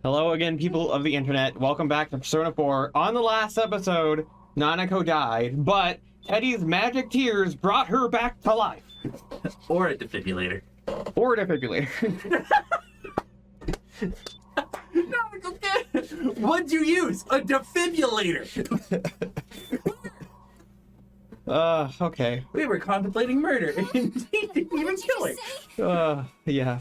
Hello again, people of the internet. Welcome back to Persona 4. On the last episode, Nanako died, but Teddy's magic tears brought her back to life. Or a defibrillator. Or a defibrillator. What'd you use? A defibrillator. Okay. We were contemplating murder, and he didn't even kill her. Yeah.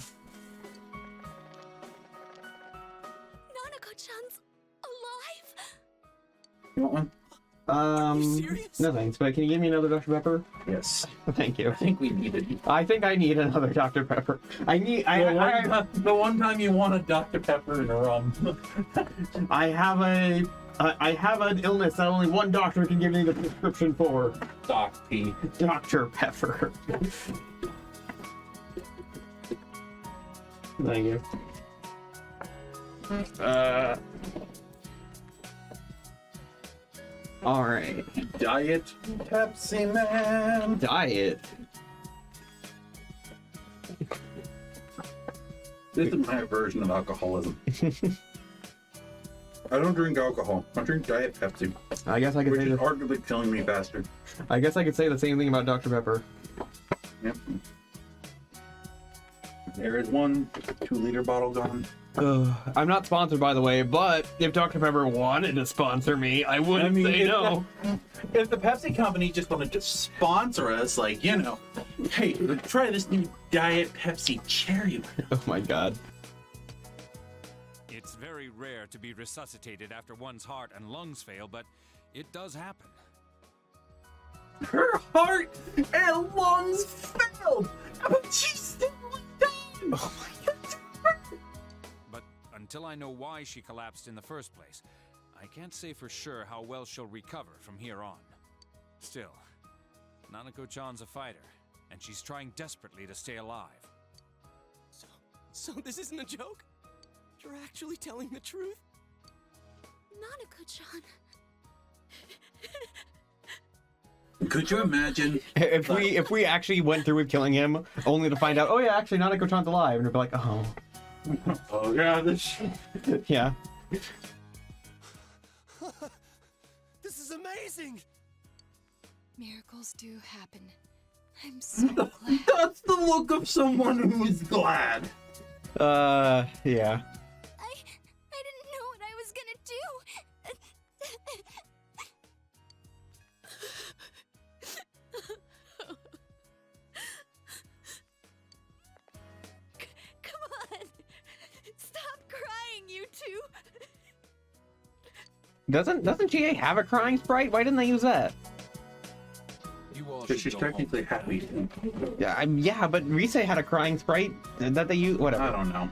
Nanako-chan's alive? You want one? No thanks, but can you give me another Dr. Pepper? Yes. Thank you. I think we need it. I think I need another Dr. Pepper. The one time you want a Dr. Pepper and a rum. I have an illness that only one doctor can give me the prescription for. Doc P. Dr. Pepper. Thank you. Alright. Diet Pepsi Man. Diet. This is my version of alcoholism. I don't drink alcohol. I drink Diet Pepsi, I guess I could which say is the, arguably killing me faster. I guess I could say the same thing about Dr. Pepper. Yep. There is one 2-liter bottle gone. I'm not sponsored, by the way, but if Dr. Pepper wanted to sponsor me, I wouldn't say no. If the Pepsi company just wanted to sponsor us, like, you know, hey, try this new Diet Pepsi Cherry. Oh my god. It's very rare to be resuscitated after one's heart and lungs fail, but it does happen. Her heart and lungs failed, but she's still alive. Oh my god. But until I know why she collapsed in the first place, I can't say for sure how well she'll recover from here on. Still, Nanako-chan's a fighter, and she's trying desperately to stay alive. So this isn't a joke? You're actually telling the truth? Nanako-chan. Could you imagine If we actually went through with killing him, only to find out, oh yeah, actually Nanako-chan's alive, and we'd be like, oh. Oh yeah, this. Yeah. This is amazing! Miracles do happen. I'm so glad. That's the look of someone who is glad. Yeah. I didn't know what I was gonna do. Come on. Stop crying, you two. Doesn't GA have a crying sprite? Why didn't they use that? You all Because should she's go home. technically happy. Yeah, yeah, but Rise had a crying sprite that they use. Whatever. I don't know.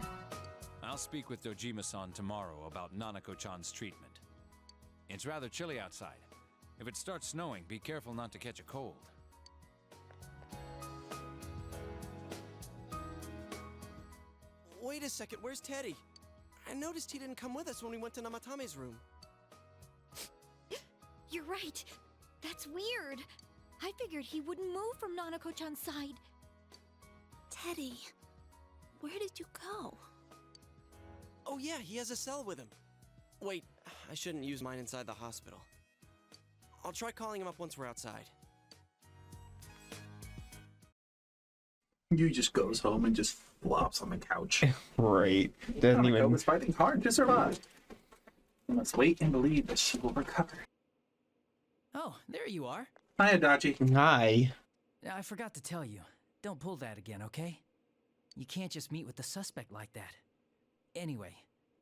I'll speak with Dojima-san tomorrow about Nanako-chan's treatment. It's rather chilly outside. If it starts snowing, be careful not to catch a cold. Wait a second, where's Teddy? I noticed he didn't come with us when we went to Namatame's room. You're right. That's weird. I figured he wouldn't move from Nanako-chan's side. Teddy, where did you go? Oh yeah, he has a cell with him. Wait, I shouldn't use mine inside the hospital. I'll try calling him up once we're outside. You just goes home and just flops on the couch. Right. Doesn't Nanako even. was fighting hard to survive. We must wait and believe that she will recover. Oh, there you are. Hi, Adachi. Hi. I forgot to tell you. Don't pull that again, okay? You can't just meet with the suspect like that. Anyway,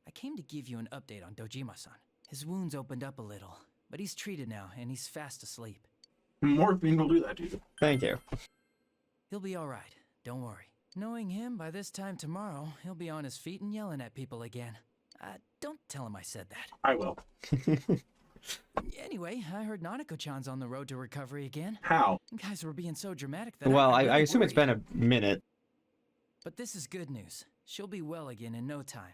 I came to give you an update on Dojima-san. His wounds opened up a little, but he's treated now and he's fast asleep. Morphine will do that to you. Thank you. He'll be alright, don't worry. Knowing him, by this time tomorrow, he'll be on his feet and yelling at people again. Don't tell him I said that. I will. Anyway, I heard Nanako-chan's on the road to recovery again. How? You guys were being so dramatic that Well, I I assume it's worried. been a minute. But this is good news. She'll be well again in no time.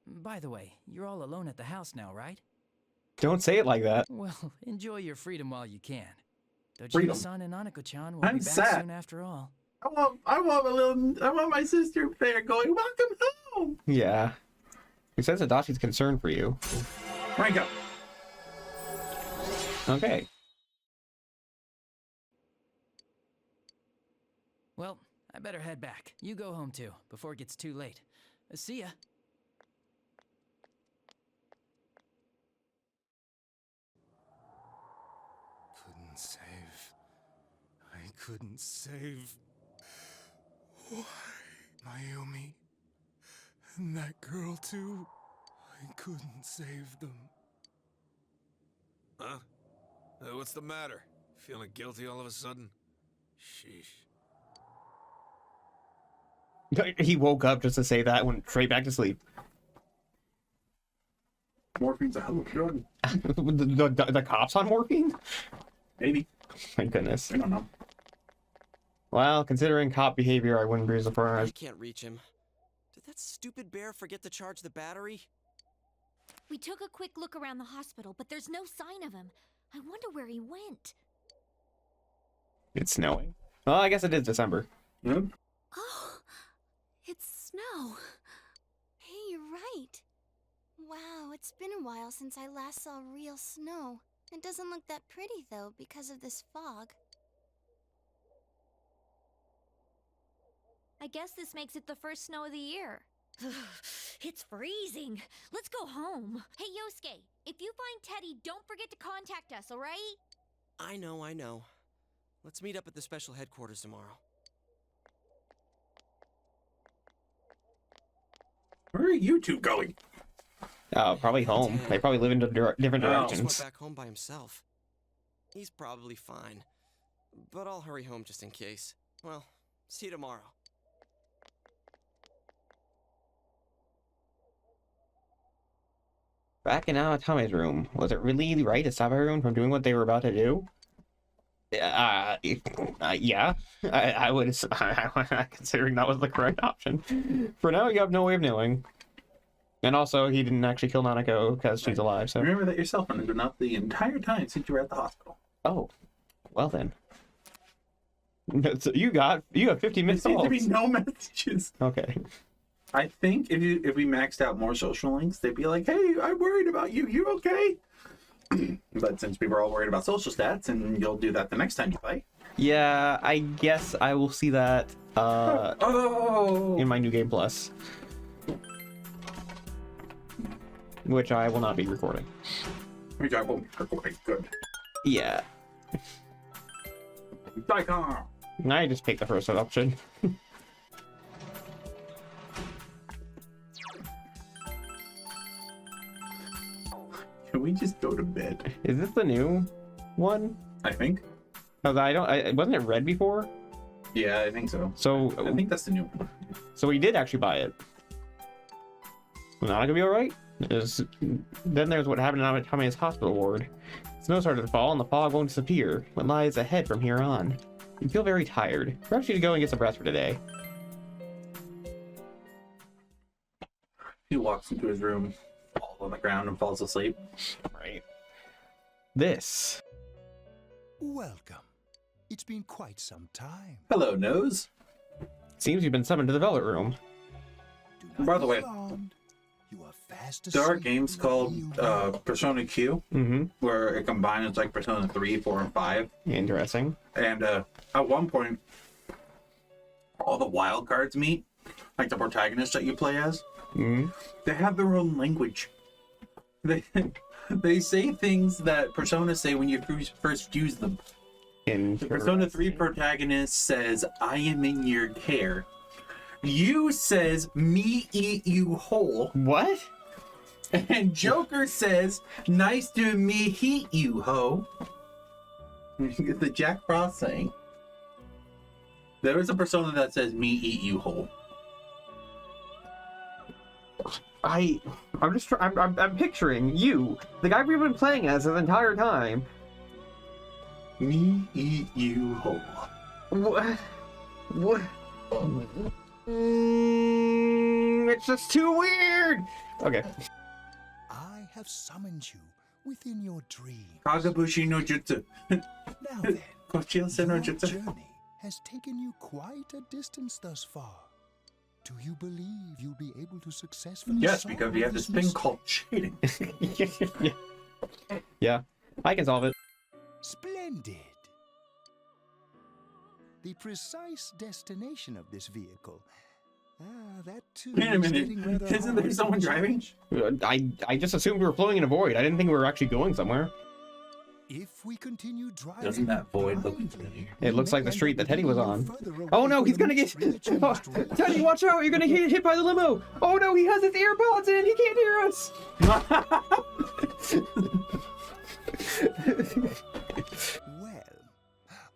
By the way, you're all alone at the house now, right? Don't say it like that. Well, enjoy your freedom while you can. Freedom? Dojima-san and Nanako-chan will I'm be back sad. soon after all. I want my sister there going, welcome home. Yeah. He says Adashi's concerned for you. Rank up. Okay. Well, I better head back. You go home too, before it gets too late. See ya. Couldn't save. I couldn't save. Why? Mayumi. And that girl too. I couldn't save them. Huh? What's the matter? Feeling guilty all of a sudden? Sheesh. He woke up just to say that, went straight back to sleep. Morphine's a hell of a drug. the cops on morphine? Maybe. My goodness. I don't know. Well, considering cop behavior, I wouldn't be I surprised. can't reach him. Did that stupid bear forget to charge the battery? We took a quick look around the hospital, but there's no sign of him. I wonder where he went. It's snowing. Well, I guess it is December. Yep. Oh, it's snow. Hey, you're right. Wow, it's been a while since I last saw real snow. It doesn't look that pretty, though, because of this fog. I guess this makes it the first snow of the year. It's freezing. Let's go home. Hey, Yosuke, if you find Teddy, don't forget to contact us, all right? I know. Let's meet up at the special headquarters tomorrow. Where are you two going? Oh, probably home. They probably live in different Oh. Just went directions. back home by himself. He's probably fine. But I'll hurry home just in case. Well, see you tomorrow. Back in Tommy's room. Was it really right to stop everyone from doing what they were about to do? Yeah. I would, considering that was the correct option. For now, you have no way of knowing. And also, he didn't actually kill Nanako because she's alive, so... Remember that your cell phone has been up the entire time since you were at the hospital. Oh. Well then. So you have 50 There missed seems to be calls. no messages. Okay. I think if we maxed out more social links, they'd be like, "Hey, I'm worried about you. You okay?" But since we were all worried about social stats, and you'll do that the next time you play. Yeah, I guess I will see that in my New Game Plus. Which I will not be recording. Which I won't be recording. Good. Yeah. Daikon! I just picked the first option. Can we just go to bed? Is this the new one? I think. Cause wasn't it red before? Yeah, I think so. So I think that's the new one. So we did actually buy it. Not gonna be alright? Then there's what happened in Tommy's hospital ward. Snow started to fall and the fog won't disappear. What lies ahead from here on? You feel very tired. Perhaps you should go and get some rest for today. He walks into his room, falls on the ground, and falls asleep. Right. This. Welcome. It's been quite some time. Hello, Nose. Seems you've been summoned to the Velvet Room. Do not By be the way, alarmed. You are fast There are asleep games in called the new Persona Q, Mm-hmm. where it combines like Persona 3, 4, and 5. Interesting. And at one point, all the wild cards meet, like the protagonists that you play as. Mm-hmm. They have their own language. They say things that Persona say when you first use them. The Persona 3 protagonist says, "I am in your care." You says, "Me eat you whole." What? And Joker says, "Nice to me heat you, ho." The Jack Frost saying. There is a Persona that says, "Me eat you whole." I'm picturing you, the guy we've been playing as this entire time. Me eat you whole. What? It's just too weird. Okay. I have summoned you within your dream. Kagabushi no Jutsu. Now then, Kochio no your Jutsu. journey has taken you quite a distance thus far. Do you believe you'll be able to successfully Yes, solve because we have this thing called cheating. Yeah. Yeah, I can solve it. Splendid. The precise destination of this vehicle. That too. Wait a is minute. getting rather Isn't there hard someone to driving? judge. I just assumed we were floating in a void. I didn't think we were actually going somewhere. If we continue driving, Doesn't that void look blindly, familiar? It looks we like may the street end that up Teddy was getting on. further away Oh no, from he's the gonna get... extremely Oh, changed road. Teddy, watch out! You're gonna get hit by the limo! Oh no, he has his earpods in! He can't hear us! Well,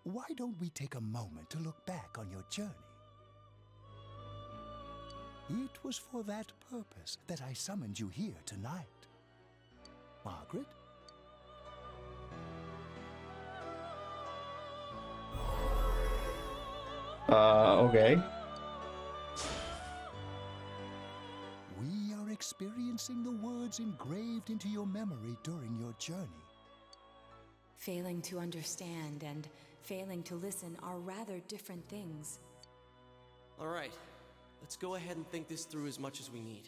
why don't we take a moment to look back on your journey? It was for that purpose that I summoned you here tonight. Margaret? Okay. We are experiencing the words engraved into your memory during your journey. Failing to understand and failing to listen are rather different things. All right, let's go ahead and think this through as much as we need.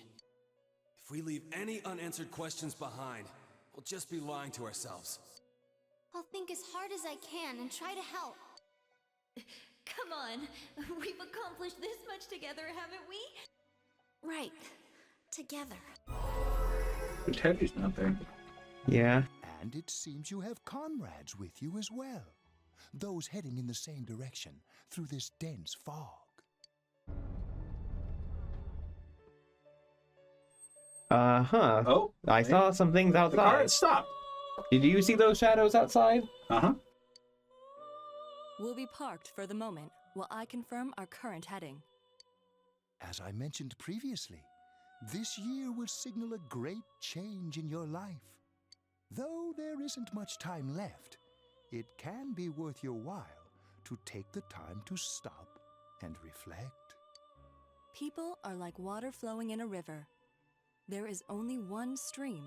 If we leave any unanswered questions behind, we'll just be lying to ourselves. I'll think as hard as I can and try to help. Come on, we've accomplished this much together, haven't we? Right. Together. But Teddy's not there. Yeah. And it seems you have comrades with you as well. Those heading in the same direction through this dense fog. Uh-huh. Oh, I saw some things the car outside. had stopped. Did you see those shadows outside? Uh-huh. We'll be parked for the moment while I confirm our current heading. As I mentioned previously, this year will signal a great change in your life. Though there isn't much time left, it can be worth your while to take the time to stop and reflect. People are like water flowing in a river. There is only one stream,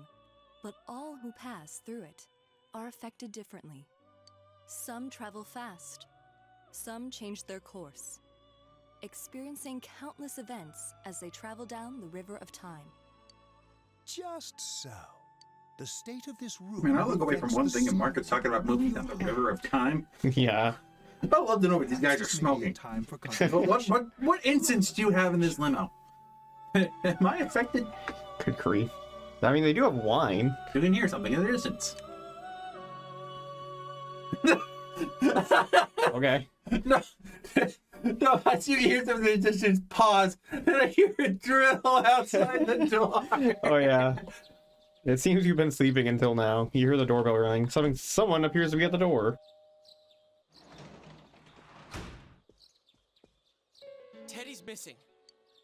but all who pass through it are affected differently. Some travel fast, some change their course, experiencing countless events as they travel down the river of time. Just so. The state of this room. I mean, I look away from reflects one the thing and Marcus scene talking about moving down the river of time. Yeah. I'd love to know what these guys are smoking. Time for What incense do you have in this limo? Am I affected? Good grief. I mean, they do have wine. You can hear something in the distance. Okay. No, no, I see you hear something in the distance, pause, and I hear a drill outside the door. Oh, yeah. It seems you've been sleeping until now. You hear the doorbell ring. Someone appears to be at the door. Teddy's missing.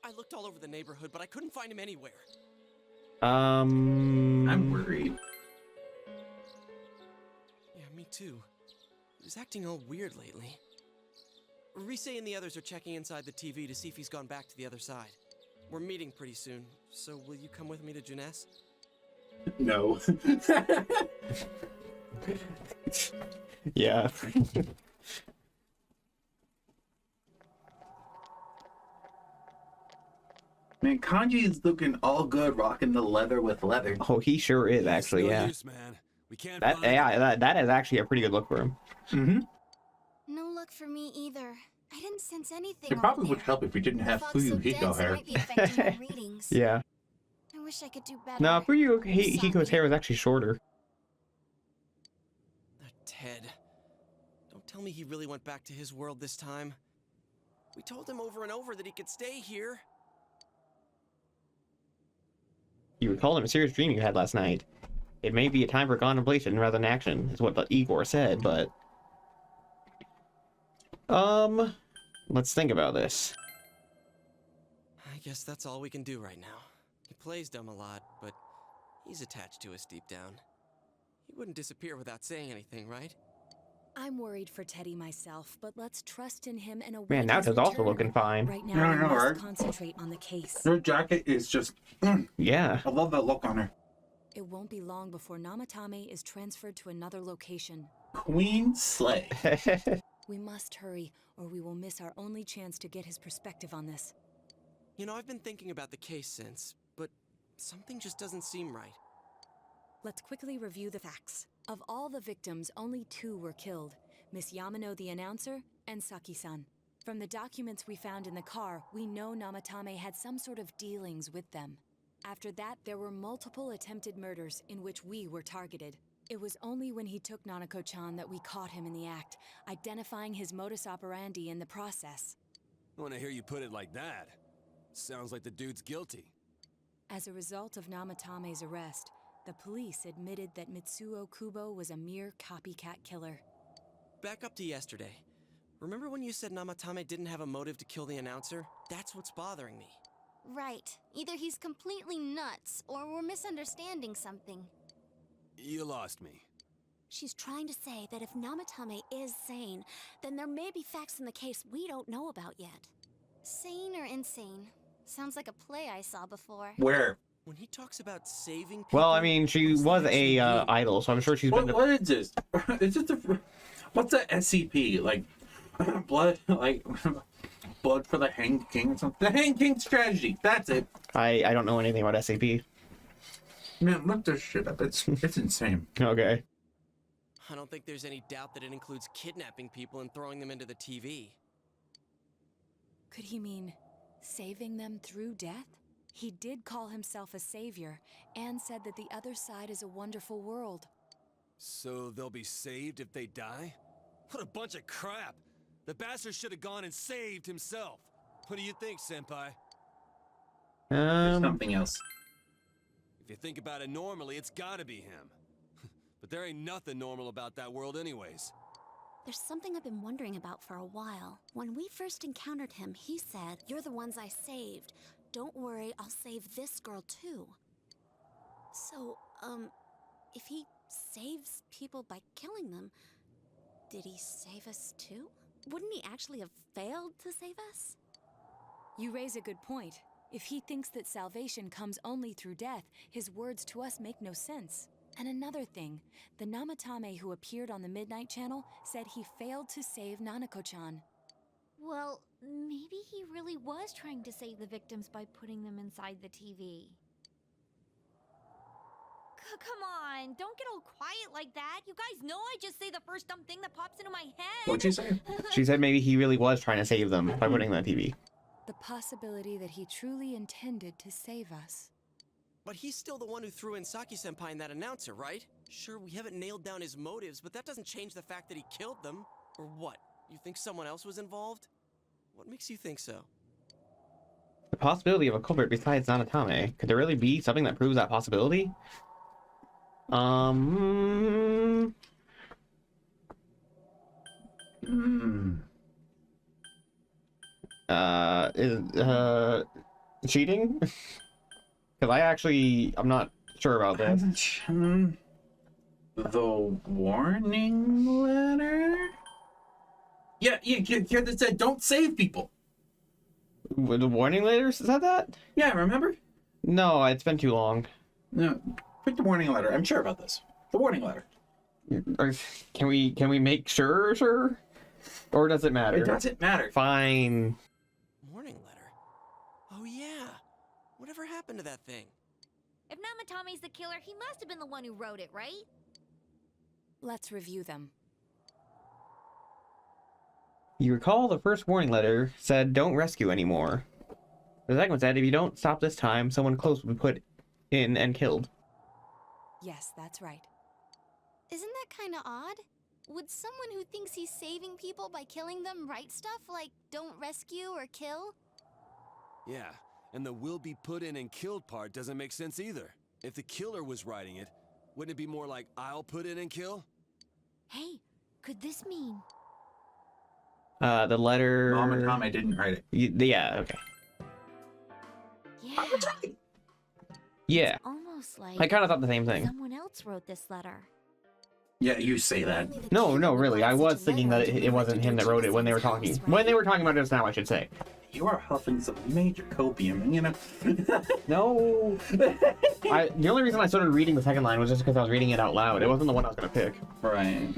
I looked all over the neighborhood, but I couldn't find him anywhere. I'm worried. Yeah, me too. He was acting all weird lately. Rise and the others are checking inside the TV to see if he's gone back to the other side. We're meeting pretty soon, so will you come with me to Jeunesse? No. Yeah. Man, Kanji is looking all good, rocking the leather with leather. Oh, he sure is, actually, No yeah. use, man. We can't That, find yeah, that is actually a pretty good look for him. Mm-hmm. No luck for me either. I didn't sense anything. It probably over would there. help if we didn't have The fog's so Fuyuhiko dense, it hair. might be affecting my readings. Yeah. I wish I could do better. No, for you, Hiko's Sorry. hair was actually shorter. That Ted. Don't tell me he really went back to his world this time. We told him over and over that he could stay here. You recalled a serious dream you had last night. It may be a time for contemplation rather than action, is what Igor said, but... let's think about this. I guess that's all we can do right now. He plays dumb a lot, but he's attached to us deep down. He wouldn't disappear without saying anything, right? I'm worried for Teddy myself, but let's trust in him and await Man, now his Ted's also return. looking fine. Right now, No, we no, must right? concentrate on the case. Her jacket is just... Yeah. I love that look on her. It won't be long before Namatame is transferred to another location. Queen Slay. We must hurry, or we will miss our only chance to get his perspective on this. You know, I've been thinking about the case since, but something just doesn't seem right. Let's quickly review the facts. Of all the victims, only 2 were killed. Miss Yamano the announcer, and Saki-san. From the documents we found in the car, we know Namatame had some sort of dealings with them. After that, there were multiple attempted murders in which we were targeted. It was only when he took Nanako-chan that we caught him in the act, identifying his modus operandi in the process. When I hear you put it like that, sounds like the dude's guilty. As a result of Namatame's arrest, the police admitted that Mitsuo Kubo was a mere copycat killer. Back up to yesterday. Remember when you said Namatame didn't have a motive to kill the announcer? That's what's bothering me. Right. Either he's completely nuts, or we're misunderstanding something. You lost me. She's trying to say that if Namatame is sane, then there may be facts in the case we don't know about yet. Sane or insane? Sounds like a play I saw before. Where? When he talks about saving people... Well, I mean, she was a idol, so I'm sure she's been... What is this? Is this what's a SCP? Like, blood, like, blood for the Hanged King or something? The Hanged King strategy, that's it. I don't know anything about SAP. Man, look this shit up. It's insane. Okay. I don't think there's any doubt that it includes kidnapping people and throwing them into the TV. Could he mean saving them through death? He did call himself a savior and said that the other side is a wonderful world. So they'll be saved if they die? What a bunch of crap! The bastard should have gone and saved himself. What do you think, Senpai? There's something else. If you think about it normally, it's gotta be him. But there ain't nothing normal about that world anyways. There's something I've been wondering about for a while. When we first encountered him, he said, "You're the ones I saved. Don't worry, I'll save this girl too." So, if he saves people by killing them, did he save us too? Wouldn't he actually have failed to save us? You raise a good point. If he thinks that salvation comes only through death, his words to us make no sense. And another thing, the Namatame who appeared on the Midnight Channel said he failed to save Nanako-chan. Well, maybe he really was trying to save the victims by putting them inside the TV. Come on, don't get all quiet like that. You guys know I just say the first dumb thing that pops into my head. What'd she say? She said maybe he really was trying to save them by putting them on TV. The possibility that he truly intended to save us. But he's still the one who threw in Saki-senpai and that announcer, right? Sure, we haven't nailed down his motives, but that doesn't change the fact that he killed them. Or what? You think someone else was involved? What makes you think so? The possibility of a culprit besides Nanatame. Could there really be something that proves that possibility? Cheating? Because I'm not sure about this. The warning letter? Yeah, that said don't save people. The warning letter said that? Yeah, remember? No, it's been too long. No, pick the warning letter. I'm sure about this. The warning letter. Can we make sure? Or does it matter? It doesn't matter. Fine. Warning letter? Oh yeah. Whatever happened to that thing? If Namatame's the killer, he must have been the one who wrote it, right? Let's review them. You recall the first warning letter said don't rescue anymore. The second one said if you don't stop this time, someone close will be put in and killed. Yes, that's right. Isn't that kind of odd? Would someone who thinks he's saving people by killing them write stuff like don't rescue or kill? Yeah, and the will be put in and killed part doesn't make sense either. If the killer was writing it, wouldn't it be more like I'll put in and kill? Hey, could this mean? The letter... Namatame didn't write it. Yeah, okay. Yeah. Yeah. It's almost like I kind of thought the same thing. someone else wrote this letter. Yeah, you say that. No, really. I was thinking that it wasn't him that wrote it when they were talking. When they were talking about it just now, I should say. You are huffing some major copium, you know? No. The only reason I started reading the second line was just because I was reading it out loud. It wasn't the one I was going to pick. Right.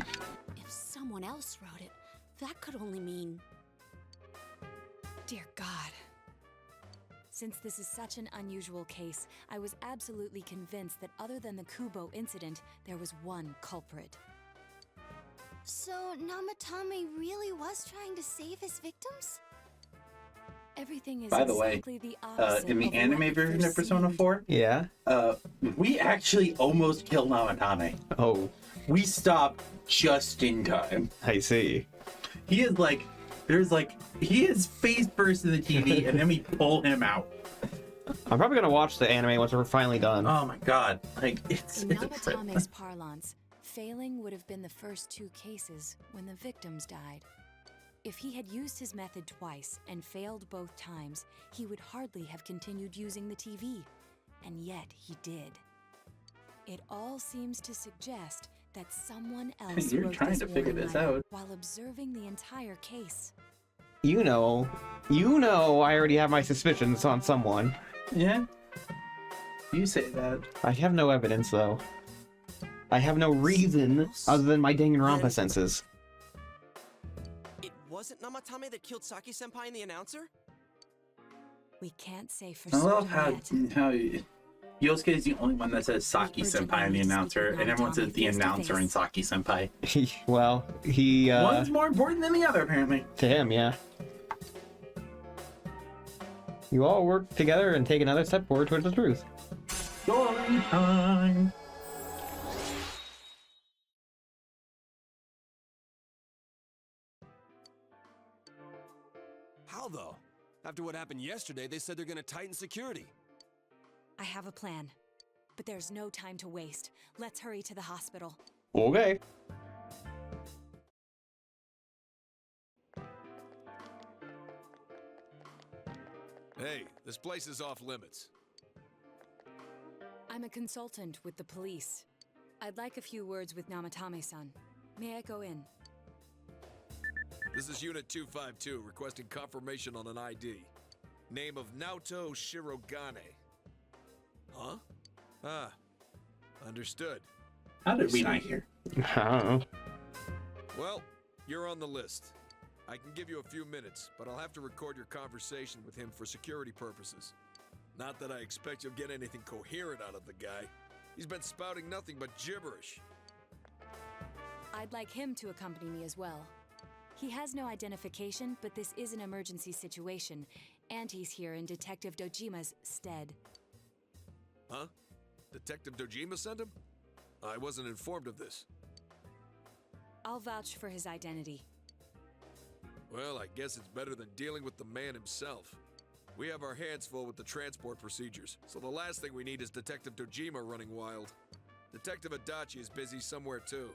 If someone else wrote it, that could only mean... Dear God. Since this is such an unusual case, I was absolutely convinced that other than the Kubo incident, there was one culprit. So, Namatame really was trying to save his victims? Everything is By the way, exactly the opposite in the of what anime it version of first Persona seemed. 4, Yeah. we actually almost killed Namatame. Oh, We stopped just in time. I see. He is like, he is face first in the TV, and then we pull him out. I'm probably gonna watch the anime once we're finally done. Oh my god. Like, it's In Namatame's parlance, failing would have been the first two cases when the victims died. If he had used his method twice and failed both times, he would hardly have continued using the TV. And yet he did. It all seems to suggest that someone else You're wrote trying this to figure warning this letter out. while observing the entire case. You know, I already have my suspicions on someone. Yeah. You say that. I have no evidence, though. I have no reason other than my Danganronpa senses. It wasn't Namatame that killed Saki-senpai and the announcer? We can't say for I love certain how yet. Yosuke is the only one that says Saki-senpai and the announcer, and everyone says the announcer and Saki-senpai. Well, he, One's more important than the other, apparently. to him, yeah. You all work together and take another step forward towards the truth. Story time! How though? After what happened yesterday, they said they're gonna tighten security. I have a plan. But there's no time to waste. Let's hurry to the hospital. Okay. Hey, this place is off limits. I'm a consultant with the police. I'd like a few words with Namatame-san. May I go in? This is Unit 252, requesting confirmation on an ID. Name of Naoto Shirogane. Huh? Ah, understood. How did we not hear? I don't know. Well, you're on the list. I can give you a few minutes, but I'll have to record your conversation with him for security purposes. Not that I expect you'll get anything coherent out of the guy. He's been spouting nothing but gibberish. I'd like him to accompany me as well. He has no identification, but this is an emergency situation, and he's here in Detective Dojima's stead. Huh? Detective Dojima sent him? I wasn't informed of this. I'll vouch for his identity. Well, I guess it's better than dealing with the man himself. We have our hands full with the transport procedures, so the last thing we need is Detective Dojima running wild. Detective Adachi is busy somewhere too.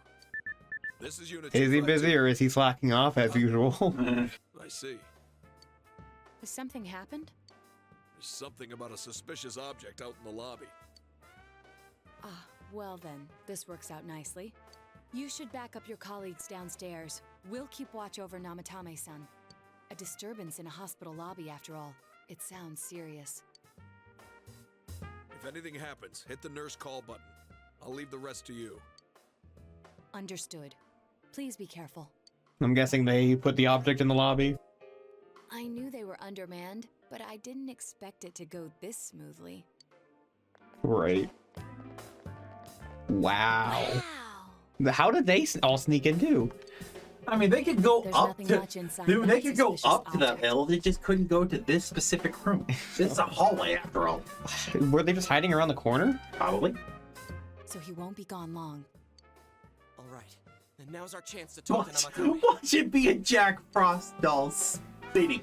This is Unit Is he 252. busy or is he slacking off as usual? I see. Has something happened? There's something about a suspicious object out in the lobby. Ah, well then, this works out nicely. You should back up your colleagues downstairs. We'll keep watch over Namatame-san. A disturbance in a hospital lobby, after all. It sounds serious. If anything happens, hit the nurse call button. I'll leave the rest to you. Understood. Please be careful. I'm guessing they put the object in the lobby. I knew they were undermanned, but I didn't expect it to go this smoothly. Right. Wow. How did they all sneak in too? I mean, they could go There's up nothing to. much inside Dude, they that could go suspicious up to that object. hill. They just couldn't go to this specific room. It's a hallway, after all. Were they just hiding around the corner? Probably. So he won't be gone long. All right, and now's our chance to talk to Watch, Namatame. watch it be a Jack Frost doll spinning.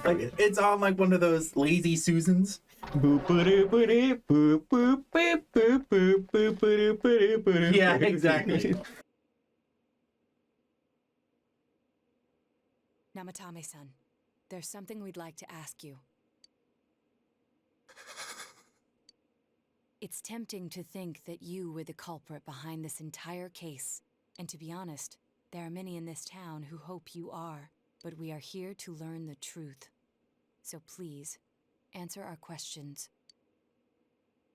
Like, it's on like one of those lazy Susans. Yeah, exactly. Namatame-san, there's something we'd like to ask you. It's tempting to think that you were the culprit behind this entire case. And to be honest, there are many in this town who hope you are. But we are here to learn the truth. So please, answer our questions.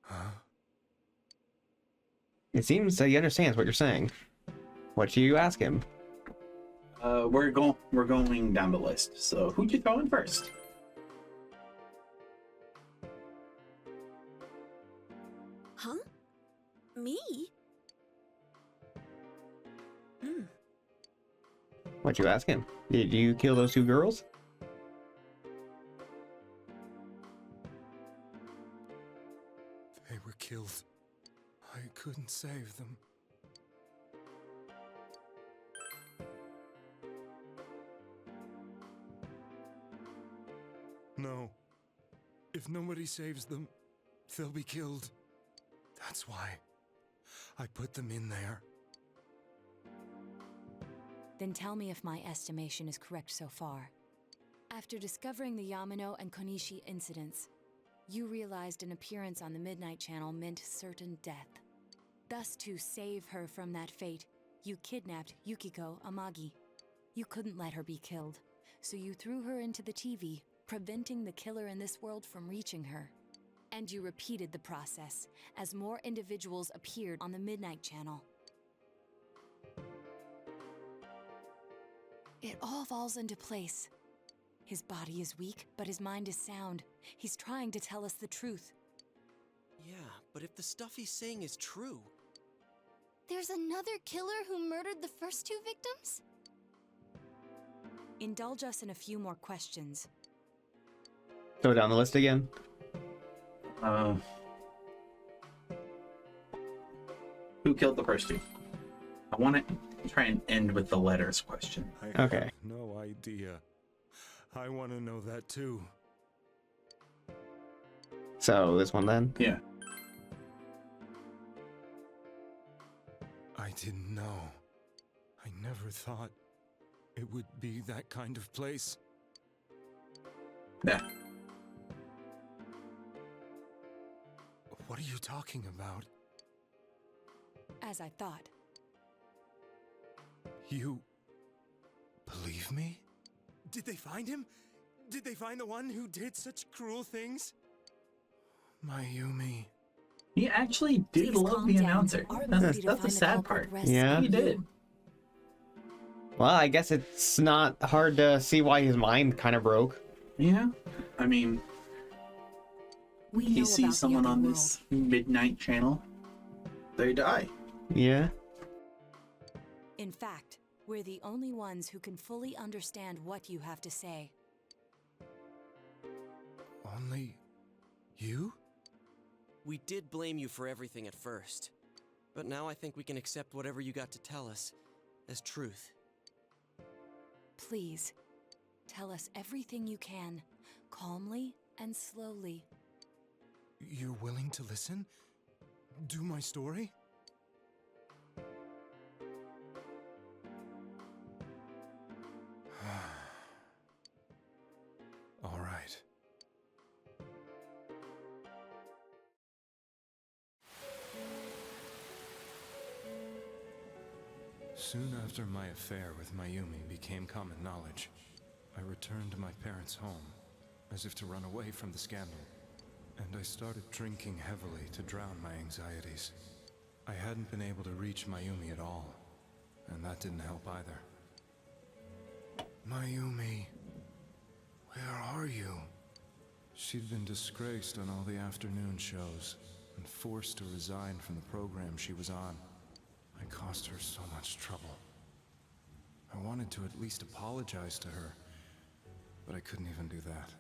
Huh? It seems that he understands what you're saying. What do you ask him? We're going down the list. So who'd you throw in first? Huh? Me? What you asking? Did you kill those 2 girls? They were killed. I couldn't save them. No. If nobody saves them, they'll be killed. That's why I put them in there. Then tell me if my estimation is correct so far. After discovering the Yamano and Konishi incidents, you realized an appearance on the Midnight Channel meant certain death. Thus, to save her from that fate, you kidnapped Yukiko Amagi. You couldn't let her be killed, so you threw her into the TV, preventing the killer in this world from reaching her. And you repeated the process as more individuals appeared on the Midnight Channel. It all falls into place. His body is weak, but his mind is sound. He's trying to tell us the truth. Yeah, but if the stuff he's saying is true... There's another killer who murdered the first 2 victims? Indulge us in a few more questions. Go down the list again. Who killed the first 2? I want to try and end with the letters question. I Okay. have no idea. I want to know that too. So this one then? Yeah. I didn't know. I never thought it would be that kind of place. Yeah. What are you talking about? As I thought. You believe me? Did they find him? Did they find the one who did such cruel things? Mayumi. He actually did Please love calm the down. announcer. Our That's ability to the find the sad culprit part. rests Yeah. on He did. Well, I guess it's not hard to see why his mind kind of broke. Yeah. I mean, We he know sees about the someone other on world. this Midnight Channel, they die. Yeah. In fact, we're the only ones who can fully understand what you have to say. Only you? We did blame you for everything at first. But now I think we can accept whatever you got to tell us as truth. Please, tell us everything you can, calmly and slowly. You're willing to listen? Do my story? All right. Soon after my affair with Mayumi became common knowledge, I returned to my parents' home, as if to run away from the scandal. And I started drinking heavily to drown my anxieties. I hadn't been able to reach Mayumi at all, and that didn't help either. Mayumi, where are you? She'd been disgraced on all the afternoon shows, and forced to resign from the program she was on. I caused her so much trouble. I wanted to at least apologize to her, but I couldn't even do that.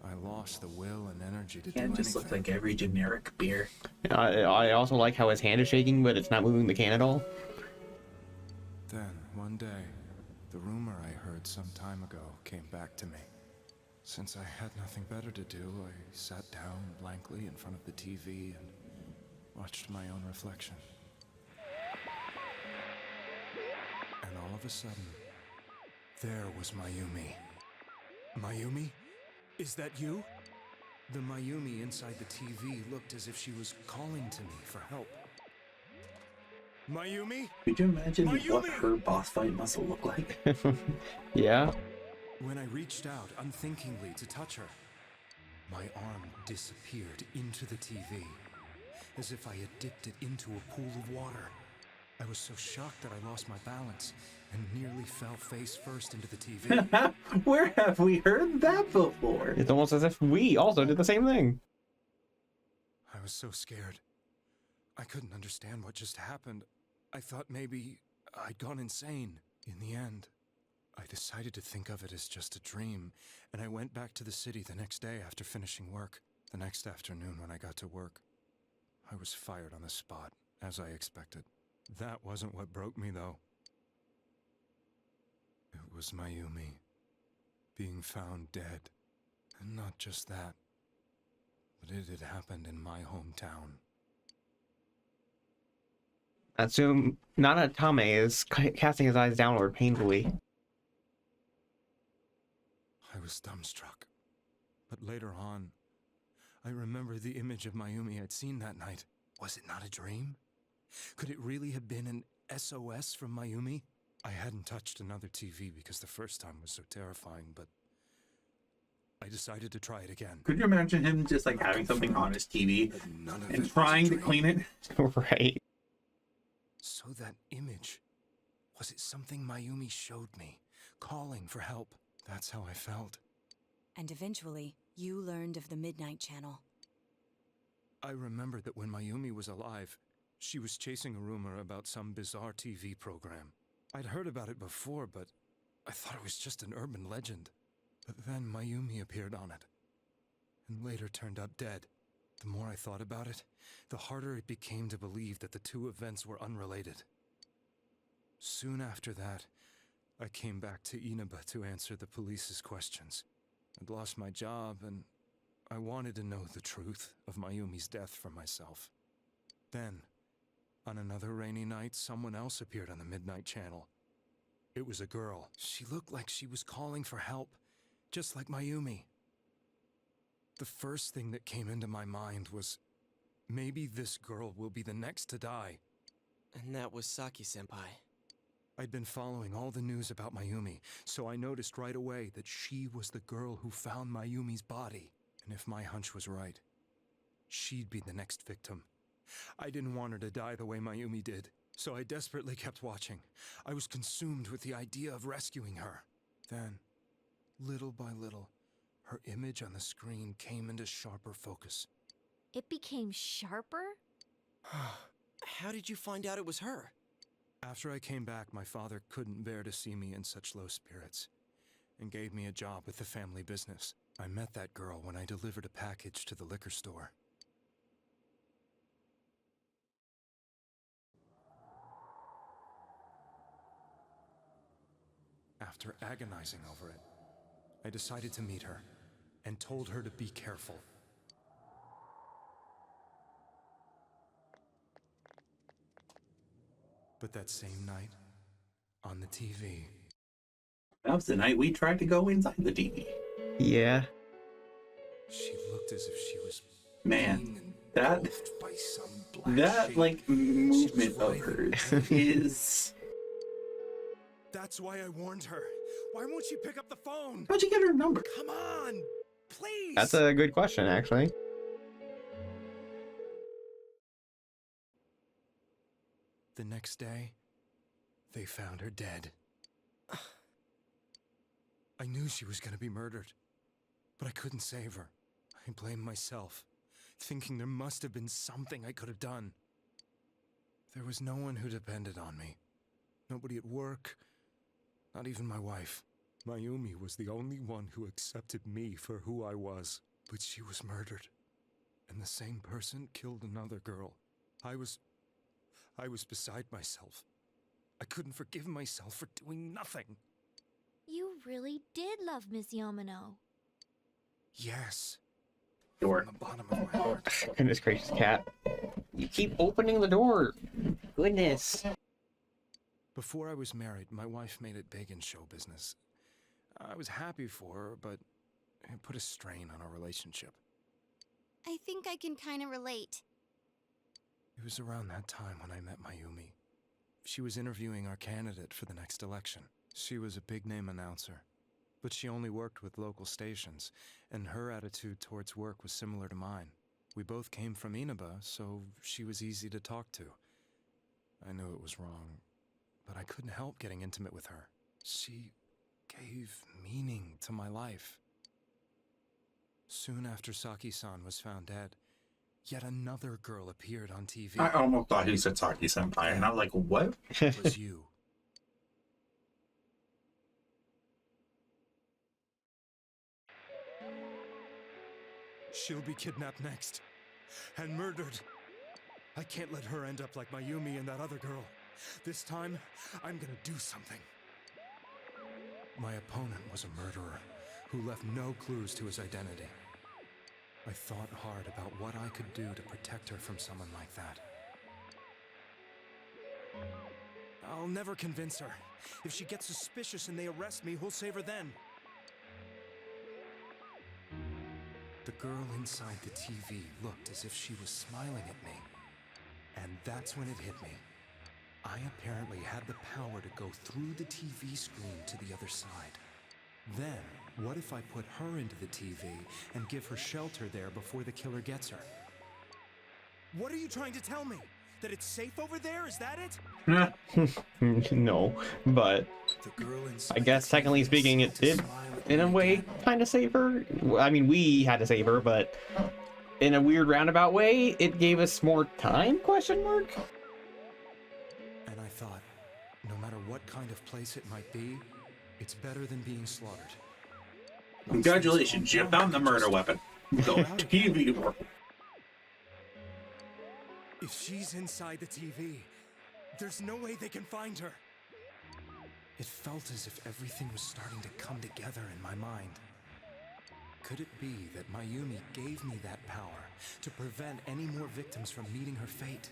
I lost the will and energy to do It anything. just looks like every generic beer. I also like how his hand is shaking, but it's not moving the can at all. Then, one day, the rumor I heard some time ago came back to me. Since I had nothing better to do, I sat down blankly in front of the TV and watched my own reflection. And all of a sudden, there was Mayumi. Mayumi? Is that you? The Mayumi inside the TV looked as if she was calling to me for help. Mayumi? Could you imagine what Mayumi! her boss fight must look like? Yeah. When I reached out unthinkingly to touch her, my arm disappeared into the TV, as if I had dipped it into a pool of water. I was so shocked that I lost my balance and nearly fell face first into the TV. Where have we heard that before? It's almost as if we also did the same thing. I was so scared. I couldn't understand what just happened. I thought maybe I'd gone insane. In the end, I decided to think of it as just a dream, and I went back to the city the next day after finishing work. The next afternoon when I got to work, I was fired on the spot, as I expected. That wasn't what broke me, though. It was Mayumi being found dead. And not just that, but it had happened in my hometown. Assume Nanatame is casting his eyes downward painfully. I was dumbstruck. But later on, I remember the image of Mayumi I'd seen that night. Was it not a dream? Could it really have been an SOS from Mayumi? I hadn't touched another TV because the first time was so terrifying, but I decided to try it again. Could you imagine him just like having something on his TV and trying to clean it? Right. So that image, was it something Mayumi showed me, calling for help? That's how I felt. And eventually, you learned of the Midnight Channel. I remember that when Mayumi was alive, she was chasing a rumor about some bizarre TV program. I'd heard about it before, but I thought it was just an urban legend. But then Mayumi appeared on it, and later turned up dead. The more I thought about it, the harder it became to believe that the two events were unrelated. Soon after that, I came back to Inaba to answer the police's questions. I'd lost my job, and I wanted to know the truth of Mayumi's death for myself. Then, on another rainy night, someone else appeared on the Midnight Channel. It was a girl. She looked like she was calling for help, just like Mayumi. The first thing that came into my mind was, maybe this girl will be the next to die. And that was Saki-senpai. I'd been following all the news about Mayumi, so I noticed right away that she was the girl who found Mayumi's body. And if my hunch was right, she'd be the next victim. I didn't want her to die the way Mayumi did, so I desperately kept watching. I was consumed with the idea of rescuing her. Then, little by little, her image on the screen came into sharper focus. It became sharper? How did you find out it was her? After I came back, my father couldn't bear to see me in such low spirits, and gave me a job with the family business. I met that girl when I delivered a package to the liquor store. After agonizing over it, I decided to meet her, and told her to be careful. But that same night, on the TV... That was the night we tried to go inside the TV. Yeah. She looked as if she was... Man, that like movement of hers is... That's why I warned her. Why won't she pick up the phone? How'd you get her number? Come on, please. That's a good question, actually. The next day, they found her dead. I knew she was going to be murdered, but I couldn't save her. I blamed myself, thinking there must have been something I could have done. There was no one who depended on me. Nobody at work, not even my wife. Mayumi was the only one who accepted me for who I was. But she was murdered, and the same person killed another girl. I was beside myself. I couldn't forgive myself for doing nothing. You really did love Miss Yamano. Yes. Door. From the bottom of my heart. Goodness gracious, cat. You keep opening the door. Goodness. Before I was married, my wife made it big in show business. I was happy for her, but it put a strain on our relationship. I think I can kind of relate. It was around that time when I met Mayumi. She was interviewing our candidate for the next election. She was a big-name announcer, but she only worked with local stations, and her attitude towards work was similar to mine. We both came from Inaba, so she was easy to talk to. I knew it was wrong, but I couldn't help getting intimate with her. She gave meaning to my life. Soon after Saki-san was found dead, yet another girl appeared on TV. I almost thought he said Saki Senpai, and I'm like, what? It was you. She'll be kidnapped next. And murdered. I can't let her end up like Mayumi and that other girl. This time, I'm gonna do something. My opponent was a murderer who left no clues to his identity. I thought hard about what I could do to protect her from someone like that. I'll never convince her. If she gets suspicious and they arrest me, who'll save her then? The girl inside the TV looked as if she was smiling at me. And that's when it hit me. I apparently had the power to go through the TV screen to the other side. Then, what if I put her into the TV and give her shelter there before the killer gets her? What are you trying to tell me? That it's safe over there? Is that it? No, but I guess technically speaking, it did, in a way, kind of save her. I mean, we had to save her, but in a weird roundabout way, it gave us more time, question mark? And I thought, no matter what kind of place it might be, it's better than being slaughtered. Congratulations, you found the murder weapon. Go TV world. If she's inside the TV, there's no way they can find her. It felt as if everything was starting to come together in my mind. Could it be that Mayumi gave me that power to prevent any more victims from meeting her fate?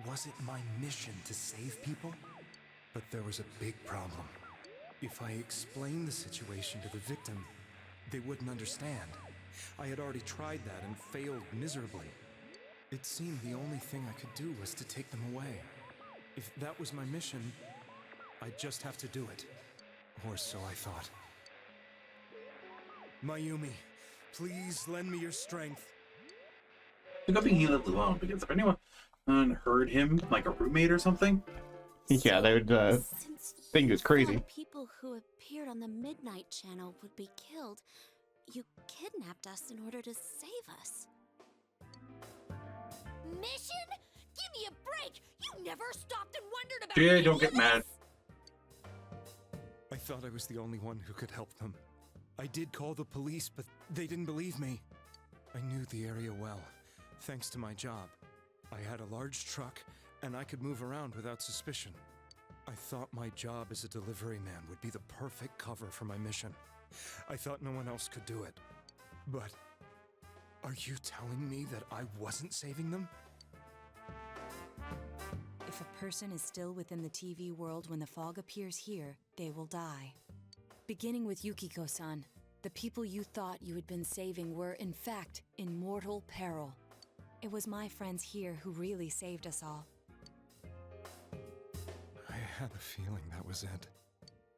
Was it my mission to save people? But there was a big problem. If I explained the situation to the victim, they wouldn't understand. I had already tried that and failed miserably. It seemed the only thing I could do was to take them away. If that was my mission, I'd just have to do it. Or so I thought. Mayumi, please lend me your strength. Good thing he lived alone, because if anyone heard him, like a roommate or something... Yeah, they would think it was crazy. People who appeared on the Midnight Channel would be killed. You kidnapped us in order to save us. Mission? Give me a break! You never stopped and wondered about Yeah, any don't of get mad. this? I thought I was the only one who could help them. I did call the police, but they didn't believe me. I knew the area well, thanks to my job. I had a large truck, and I could move around without suspicion. I thought my job as a delivery man would be the perfect cover for my mission. I thought no one else could do it. But are you telling me that I wasn't saving them? If a person is still within the TV world when the fog appears here, they will die. Beginning with Yukiko-san, the people you thought you had been saving were, in fact, in mortal peril. It was my friends here who really saved us all. I had a feeling that was it.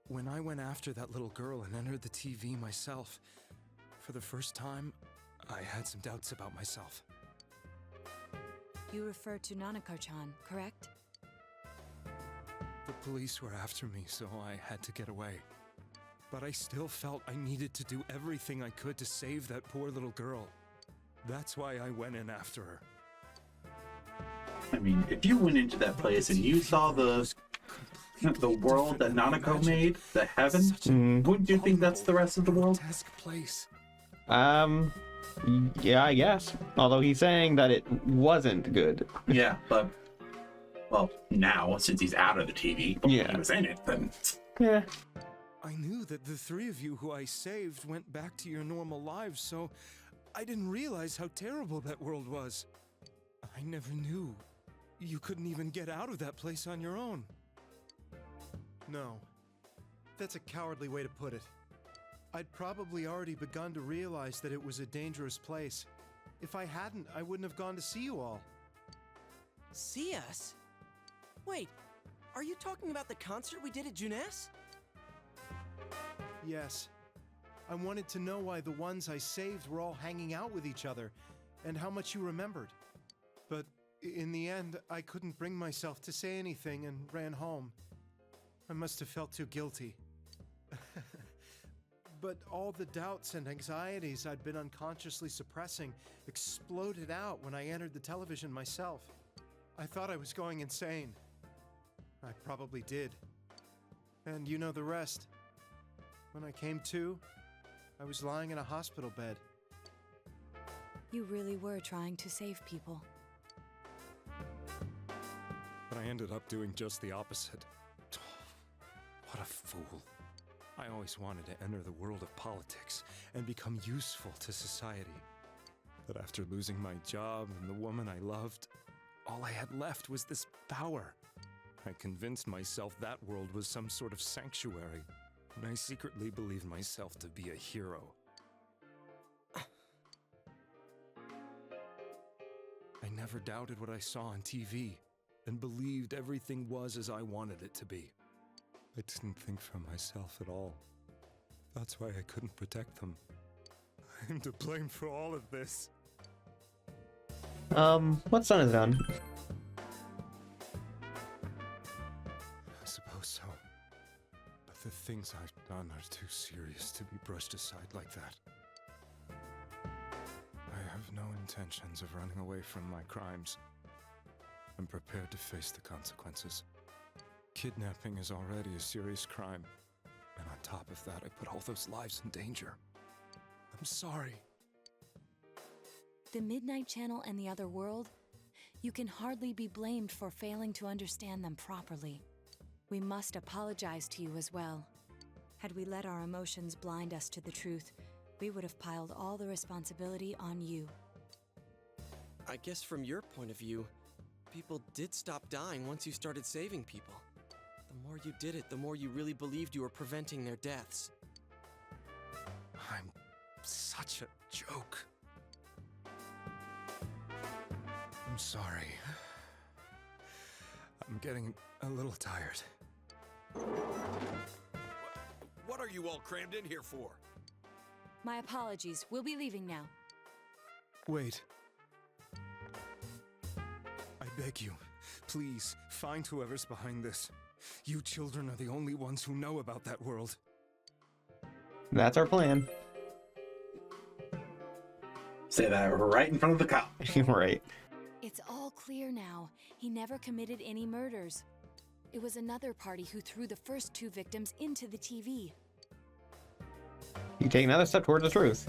When I went after that little girl and entered the TV myself, for the first time, I had some doubts about myself. You refer to Nanako-chan, correct? The police were after me, so I had to get away. But I still felt I needed to do everything I could to save that poor little girl. That's why I went in after her. I mean, if you went into that place and you saw the world that Nanako made, the heaven, wouldn't you think that's the rest of the world? Place. Yeah, I guess. Although he's saying that it wasn't good. Yeah, but well, now since he's out of the TV, but when he was in it, then yeah. I knew that the three of you who I saved went back to your normal lives, so I didn't realize how terrible that world was. I never knew. You couldn't even get out of that place on your own. No. That's a cowardly way to put it. I'd probably already begun to realize that it was a dangerous place. If I hadn't, I wouldn't have gone to see you all. See us? Wait, are you talking about the concert we did at Junes? Yes. I wanted to know why the ones I saved were all hanging out with each other, and how much you remembered. But in the end, I couldn't bring myself to say anything and ran home. I must have felt too guilty. But all the doubts and anxieties I'd been unconsciously suppressing exploded out when I entered the television myself. I thought I was going insane. I probably did. And you know the rest. When I came to, I was lying in a hospital bed. You really were trying to save people. But I ended up doing just the opposite. What a fool. I always wanted to enter the world of politics and become useful to society. But after losing my job and the woman I loved, all I had left was this power. I convinced myself that world was some sort of sanctuary, and I secretly believed myself to be a hero. I never doubted what I saw on TV, and believed everything was as I wanted it to be. I didn't think for myself at all. That's why I couldn't protect them. I'm to blame for all of this. What's done is done. I suppose so. But the things I've done are too serious to be brushed aside like that. I have no intentions of running away from my crimes. I'm prepared to face the consequences. Kidnapping is already a serious crime, and on top of that, I put all those lives in danger. I'm sorry. The Midnight Channel and the other world? You can hardly be blamed for failing to understand them properly. We must apologize to you as well. Had we let our emotions blind us to the truth, we would have piled all the responsibility on you. I guess from your point of view, people did stop dying once you started saving people. The more you did it, the more you really believed you were preventing their deaths. I'm such a joke. I'm sorry. I'm getting a little tired. What are you all crammed in here for? My apologies. We'll be leaving now. Wait. I beg you, please, find whoever's behind this. You children are the only ones who know about that world. That's our plan. Say that right in front of the cop. Right. It's all clear now. He never committed any murders. It was another party who threw the first two victims into the TV. You take another step towards the truth.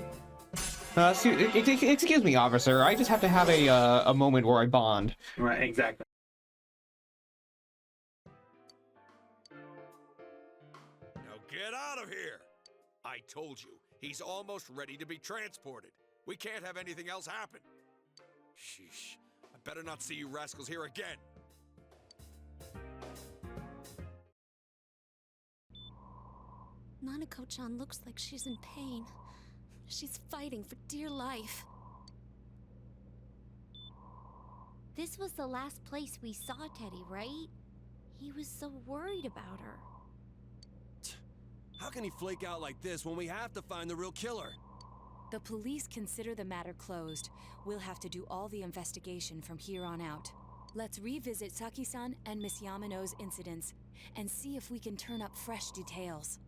Excuse me, officer. I just have to have a moment where I bond. Right, exactly. Now get out of here! I told you, he's almost ready to be transported. We can't have anything else happen. Sheesh. I better not see you rascals here again. Nanako-chan looks like she's in pain. She's fighting for dear life. This was the last place we saw Teddy, right? He was so worried about her. How can he flake out like this when we have to find the real killer? The police consider the matter closed. We'll have to do all the investigation from here on out. Let's revisit Saki-san and Miss Yamano's incidents and see if we can turn up fresh details.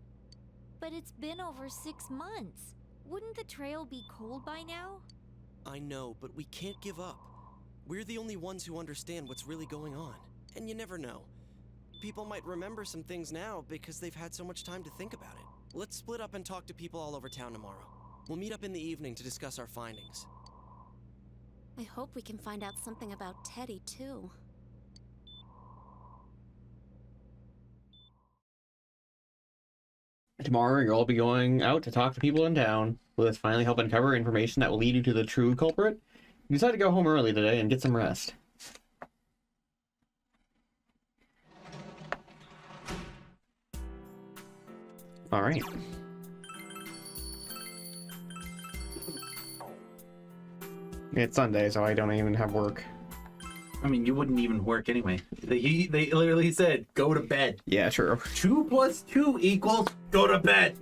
But it's been over 6 months. Wouldn't the trail be cold by now? I know, but we can't give up. We're the only ones who understand what's really going on. And you never know. People might remember some things now because they've had so much time to think about it. Let's split up and talk to people all over town tomorrow. We'll meet up in the evening to discuss our findings. I hope we can find out something about Teddy, too. Tomorrow, you'll all be going out to talk to people in town. Will this finally help uncover information that will lead you to the true culprit? You decide to go home early today and get some rest. All right. It's Sunday, so I don't even have work. I mean, you wouldn't even work anyway. They literally said, go to bed. Yeah, true. 2 + 2 equals go to bed.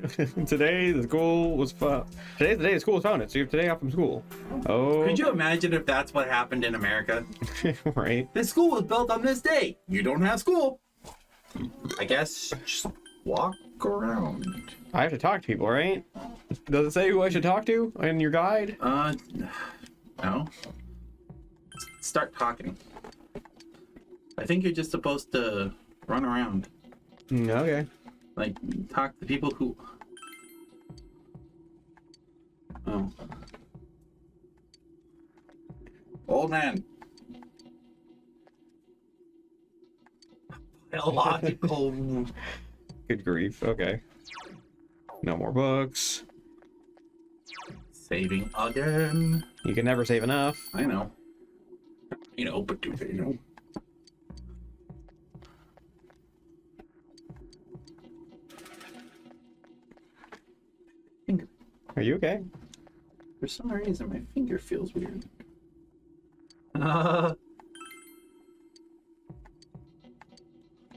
Today, the school was Today's the day the school was founded, so you have today off from school. Oh. Could you imagine if that's what happened in America? Right. This school was built on this day. You don't have school. I guess just walk Go around. I have to talk to people, right? Does it say who I should talk to in your guide? No. Start talking. I think you're just supposed to run around. Okay. Like, talk to people who... Oh. Old man. Biological. Good grief. Okay. No more books. Saving again. You can never save enough. I know. But do they know? Finger. Are you okay? For some reason, my finger feels weird.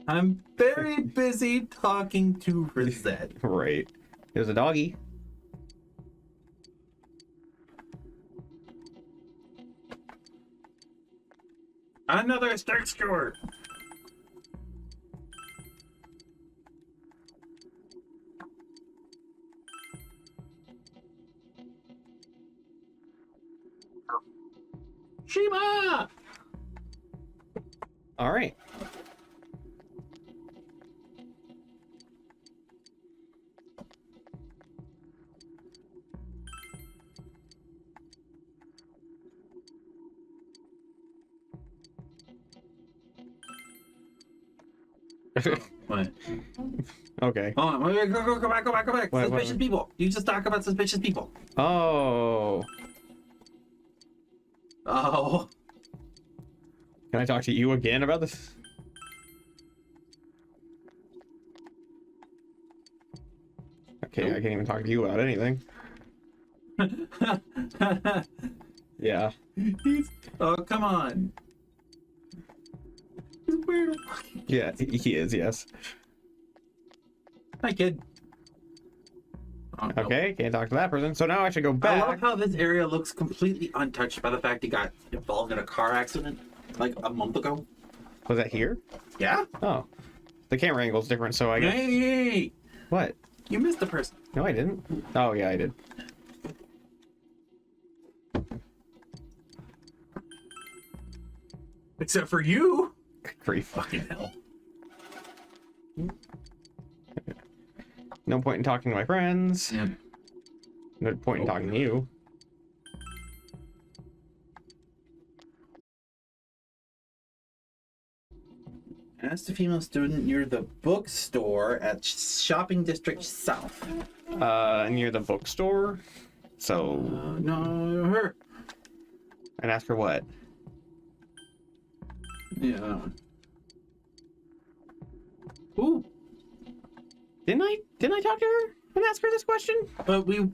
I'm very busy talking to Rosette. Right. There's a doggy. Another start score. Shima! All right. What? Okay. Hold on, wait, go back. What, Suspicious what? people. You just talk about suspicious people. Oh. Oh. Can I talk to you again about this? Okay, I can't even talk to you about anything. Yeah. Oh, come on. He's weird. Yeah, he is, yes. Hi, kid. Oh, no. Okay, can't talk to that person. So now I should go I back. love how this area looks completely untouched by the fact he got involved in a car accident like a month ago. Was that here? Yeah? Oh. The camera angle's different, so I guess... Hey! What? You missed the person. No, I didn't. Oh, yeah, I did. Except for you. Grief. Fucking hell. No point in talking to my friends. Yeah. No point in talking to you. Ask the female student near the bookstore at Shopping District South. Near the bookstore. So... no, her. And ask her what? Yeah, that one. Ooh. Didn't I talk to her and ask her this question? But we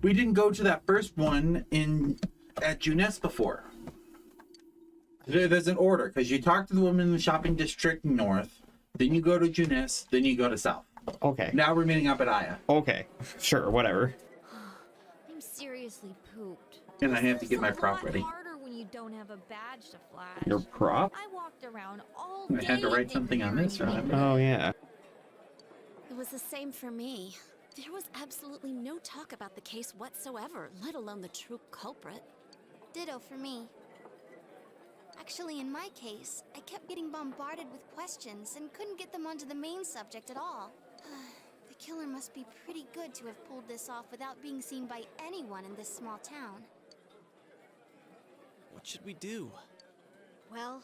didn't go to that first one at Juness before. There's an order because you talk to the woman in the shopping district north, then you go to Juness, then you go to south. Okay. Now we're meeting up at Aya. Okay. Sure, whatever. I'm seriously pooped. And I have to get my prop ready. Harder when you don't have a badge to flash. Your prop? I walked around all I had to day write something on this, remember? Oh, yeah. It was the same for me. There was absolutely no talk about the case whatsoever, let alone the true culprit. Ditto for me. Actually, in my case, I kept getting bombarded with questions and couldn't get them onto the main subject at all. The killer must be pretty good to have pulled this off without being seen by anyone in this small town. What should we do? Well,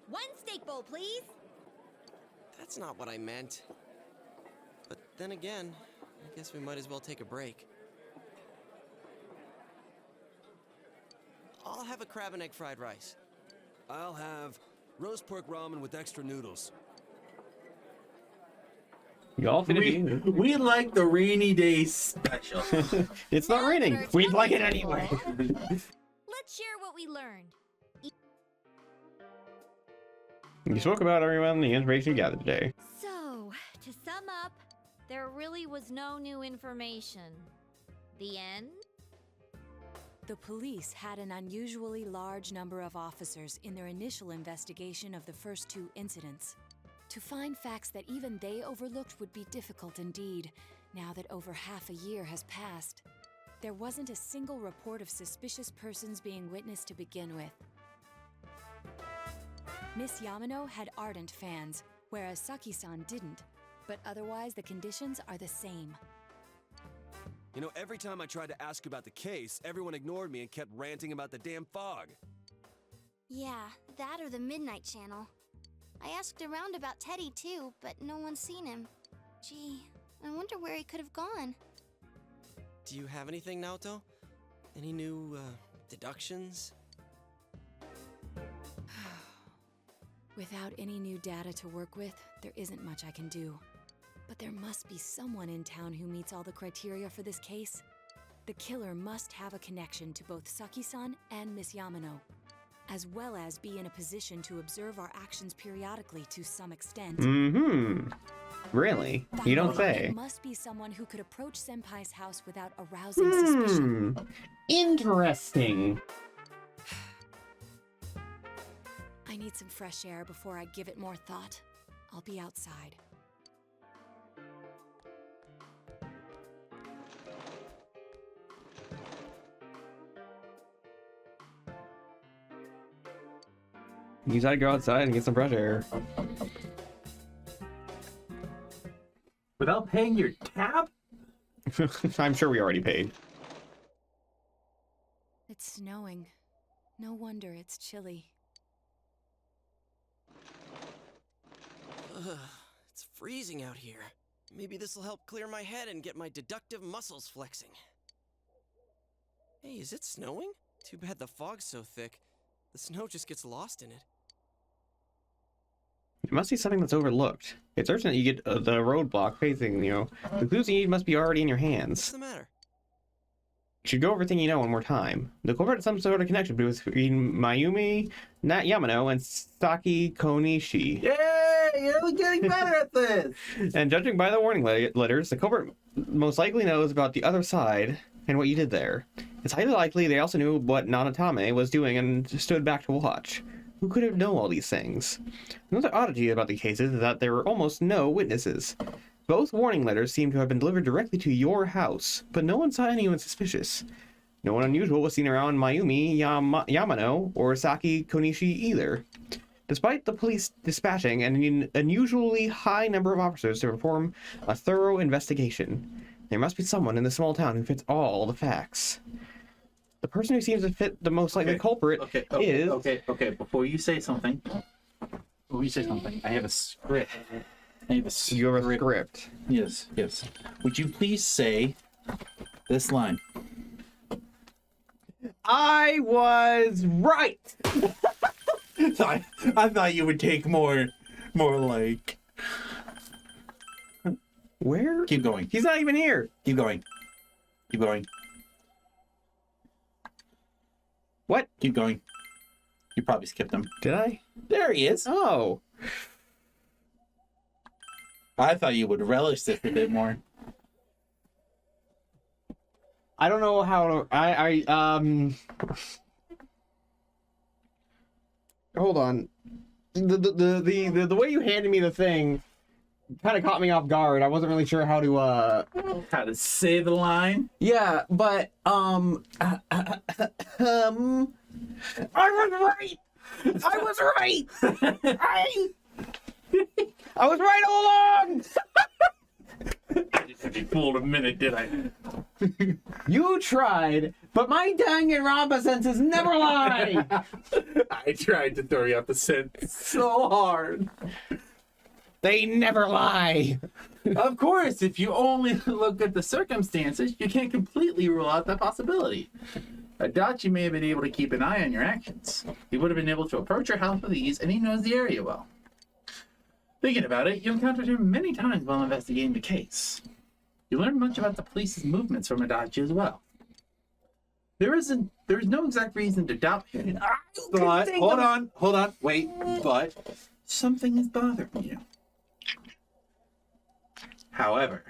one steak bowl, please. That's not what I meant. But then again, I guess we might as well take a break. I'll have a crab and egg fried rice. I'll have roast pork ramen with extra noodles. Y'all We like the rainy day special. It's not raining. We'd like it anyway. Let's share what we learned. You spoke about everyone the information gathered today. So, to sum up, there really was no new information. The end? The police had an unusually large number of officers in their initial investigation of the first two incidents. To find facts that even they overlooked would be difficult indeed, now that over half a year has passed. There wasn't a single report of suspicious persons being witnessed to begin with. Miss Yamano had ardent fans, whereas Saki-san didn't. But otherwise, the conditions are the same. You know, every time I tried to ask about the case, everyone ignored me and kept ranting about the damn fog. Yeah, that or the Midnight Channel. I asked around about Teddy too, but no one's seen him. Gee, I wonder where he could have gone. Do you have anything, Naoto? Any new, deductions? Without any new data to work with, there isn't much I can do. But there must be someone in town who meets all the criteria for this case. The killer must have a connection to both Saki-san and Miss Yamano, as well as be in a position to observe our actions periodically to some extent. Mm-hmm. Really? You don't say. It must be someone who could approach Senpai's house without arousing suspicion. Interesting. I need some fresh air before I give it more thought. I'll be outside. You just gotta go outside and get some fresh air. Without paying your tab? I'm sure we already paid. It's snowing. No wonder it's chilly. Ugh, it's freezing out here. Maybe this'll help clear my head and get my deductive muscles flexing. Hey, is it snowing? Too bad the fog's so thick. The snow just gets lost in it. It must be something that's overlooked. It's urgent that you get the roadblock facing you. The clues you need must be already in your hands. What's the matter? You should go over everything you know one more time. The culprit has some sort of connection between Mayumi Yamano and Saki Konishi. Yay! You're getting better at this! And judging by the warning letters, the culprit most likely knows about the other side and what you did there. It's highly likely they also knew what Nanatame was doing and stood back to watch. Who could have known all these things? Another oddity about the cases is that there were almost no witnesses. Both warning letters seem to have been delivered directly to your house, but no one saw anyone suspicious. No one unusual was seen around Mayumi Yamano or Saki Konishi either. Despite the police dispatching an unusually high number of officers to perform a thorough investigation, there must be someone in the small town who fits all the facts. The person who seems to fit the most likely culprit is... Okay. Before you say something, I have a script. You have a script. Yes. Would you please say this line? I was right! I thought you would take more like... Where? Keep going. He's not even here. Keep going. What? Keep going. You probably skipped him. Did I? There he is. Oh. I thought you would relish this a bit more. I don't know how to... Hold on. The way you handed me the thing kind of caught me off guard. I wasn't really sure how to How to say the line? Yeah, but I was right. I was right. I was right all along. I just had to be fooled a minute, did I? You tried, but my dang and Ramba senses never lie. I tried to throw you off the scent so hard. They never lie. Of course, if you only look at the circumstances, you can't completely rule out that possibility. Adachi may have been able to keep an eye on your actions. He would have been able to approach your house with ease, and he knows the area well. Thinking about it, you encountered him many times while investigating the case. You learned much about the police's movements from Adachi as well. There is no exact reason to doubt him. But hold on, wait. But something is bothering you. However,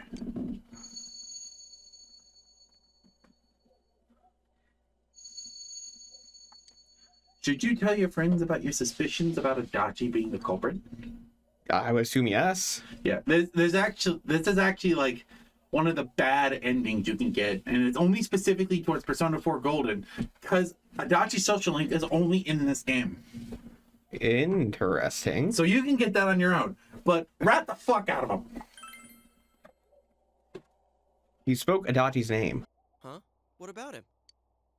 should you tell your friends about your suspicions about Adachi being the culprit? I would assume yes. Yeah, this is actually like one of the bad endings you can get, and it's only specifically towards Persona 4 Golden, because Adachi's social link is only in this game. Interesting. So you can get that on your own, but rat the fuck out of him. You spoke Adachi's name. Huh? What about him?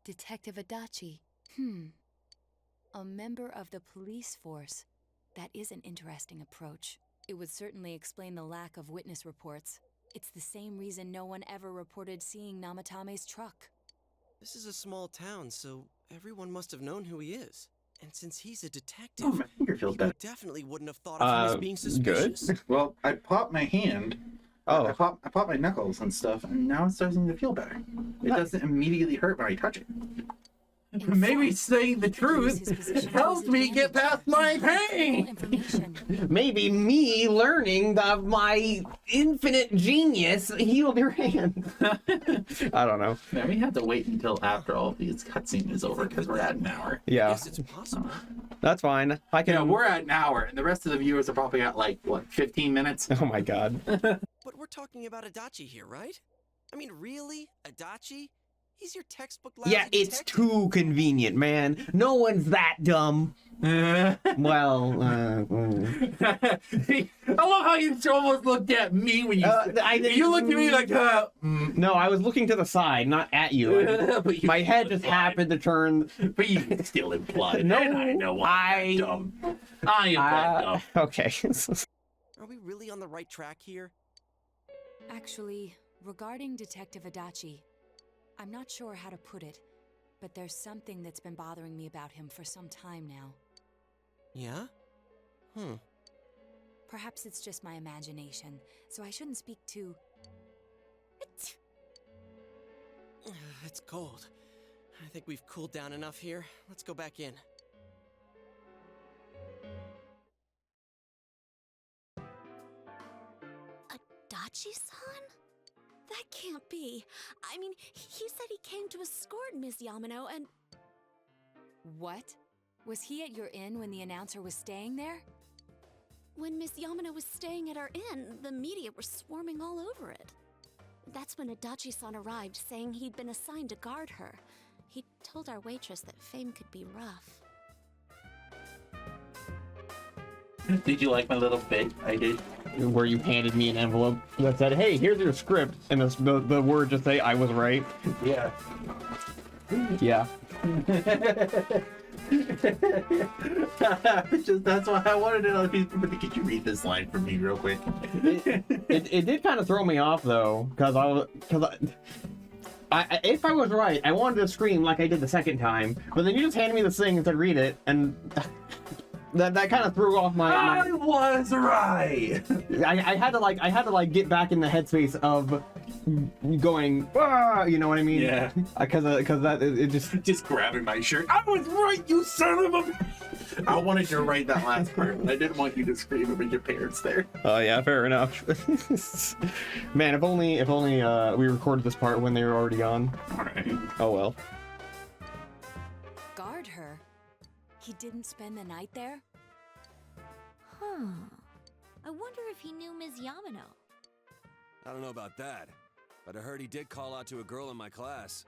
Detective Adachi. A member of the police force. That is an interesting approach. It would certainly explain the lack of witness reports. It's the same reason no one ever reported seeing Namatame's truck. This is a small town, so everyone must have known who he is. And since he's a detective, Oh, my finger feels bad. definitely wouldn't have thought of him as being suspicious. Good. Well, I popped my hand. Oh. I popped my knuckles and stuff, and now it's starting to feel better. It doesn't immediately hurt when I touch it. Maybe saying the truth helps me get past my pain. Maybe me learning of my infinite genius healed your hand. I don't know. Man, we have to wait until after all these cutscene is over because we're at an hour. Yeah. Yes, it's possible. That's fine. I can. Yeah, we're at an hour, and the rest of the viewers are probably at like what, 15 minutes? Oh my god. But we're talking about Adachi here, right? I mean, really? Adachi? He's your textbook lousy Yeah, it's detective. too convenient, man. No one's that dumb. Well, I love how you almost looked at me when you you looked at me like, No, I was looking to the side, not at you. But you My head just happened to turn. But you still implied. No, and I know I'm dumb. I am that dumb. Okay. Are we really on the right track here? Actually, regarding Detective Adachi, I'm not sure how to put it, but there's something that's been bothering me about him for some time now. Yeah? Perhaps it's just my imagination, so I shouldn't speak too... It's cold. I think we've cooled down enough here. Let's go back in. Adachi-san? That can't be. I mean, he said he came to escort Miss Yamano and... What? Was he at your inn when the announcer was staying there? When Miss Yamano was staying at our inn, the media were swarming all over it. That's when Adachi-san arrived, saying he'd been assigned to guard her. He told our waitress that fame could be rough. Did you like my little bit I did? Where you handed me an envelope that said, "Hey, here's your script," and the word just say, "I was right." Yeah. Yeah. That's why I wanted it on a piece of paper. Could you read this line for me real quick? It did kind of throw me off though, because if I was right, I wanted to scream like I did the second time, but then you just handed me this thing and said, "Read it," and that kind of threw off my. I was right. I had to get back in the headspace of going, "Ah," you know what I mean? Yeah. Because that it just grabbing my shirt. I was right, you son of a. I wanted to write that last part, but I didn't want you to scream with your parents there. Oh yeah, fair enough. Man, if only we recorded this part when they were already gone. All right. Oh well. Guard her? He didn't spend the night there? Huh. I wonder if he knew Ms. Yamano. I don't know about that, but I heard he did call out to a girl in my class.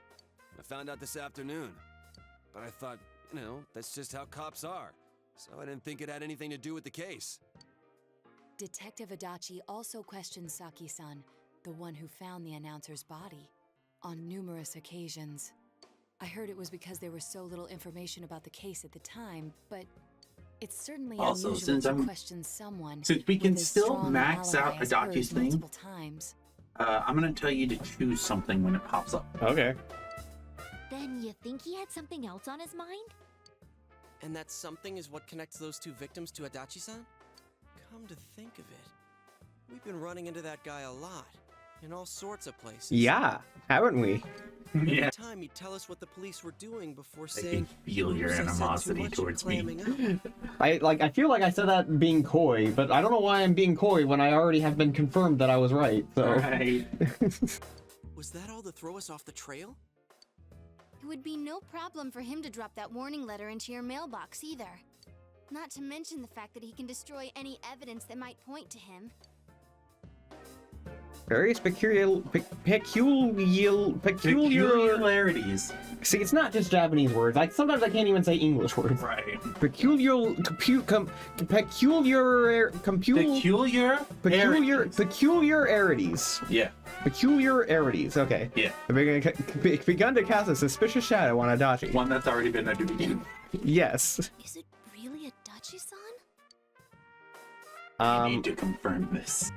I found out this afternoon. But I thought, that's just how cops are. So I didn't think it had anything to do with the case. Detective Adachi also questioned Saki-san, the one who found the announcer's body, on numerous occasions. I heard it was because there was so little information about the case at the time, but it's certainly Also, unusual since to question someone. Since we can with as still strong max alibi out as Adachi's hers thing, multiple times. I'm gonna tell you to choose something when it pops up. Okay. Then you think he had something else on his mind? And that something is what connects those two victims to Adachi-san? Come to think of it, we've been running into that guy a lot, in all sorts of places. Yeah, haven't we? Yeah. Every time he'd tell us what the police were doing before I saying, can feel your "Oops, I said too animosity much," towards and me. clamming up. I feel like I said that being coy, but I don't know why I'm being coy when I already have been confirmed that I was right. So. Right. Was that all to throw us off the trail? It would be no problem for him to drop that warning letter into your mailbox either. Not to mention the fact that he can destroy any evidence that might point to him. Various peculiarities. See, it's not just Japanese words. Like sometimes I can't even say English words. Right. Peculiarities. Yeah. Peculiarities. Okay. Yeah. Begun to cast a suspicious shadow on Adachi. One that's already been Adachi. Yes. Is it really Adachi-san? I need to confirm this.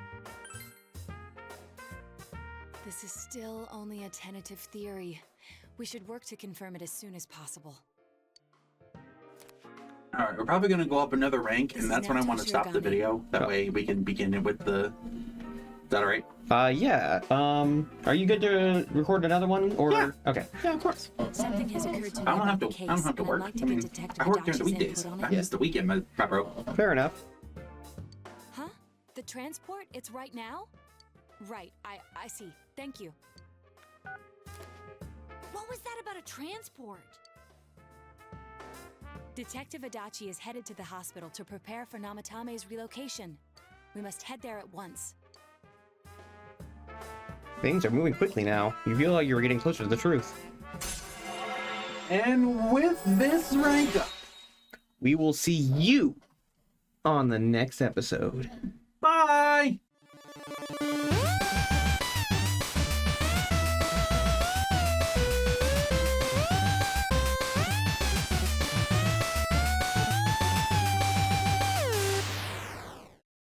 This is still only a tentative theory. We should work to confirm it as soon as possible. Alright, we're probably going to go up another rank, and that's when I want to stop the video. That way we can begin it with the... Is that alright? Yeah. Are you good to record another one? Or... Yeah. Okay. Yeah, of course. Something has occurred to me I don't about have the to. case, I don't have to and I'd work. like to I get mean, Detective I work during the Adachi's weekdays. input on I it. miss the weekend, my bro. Fair enough. Huh? The transport? It's right now? Right. I see. Thank you. What was that about a transport? Detective Adachi is headed to the hospital to prepare for Namatame's relocation. We must head there at once. Things are moving quickly now. You feel like you're getting closer to the truth. And with this rank up, we will see you on the next episode. Bye!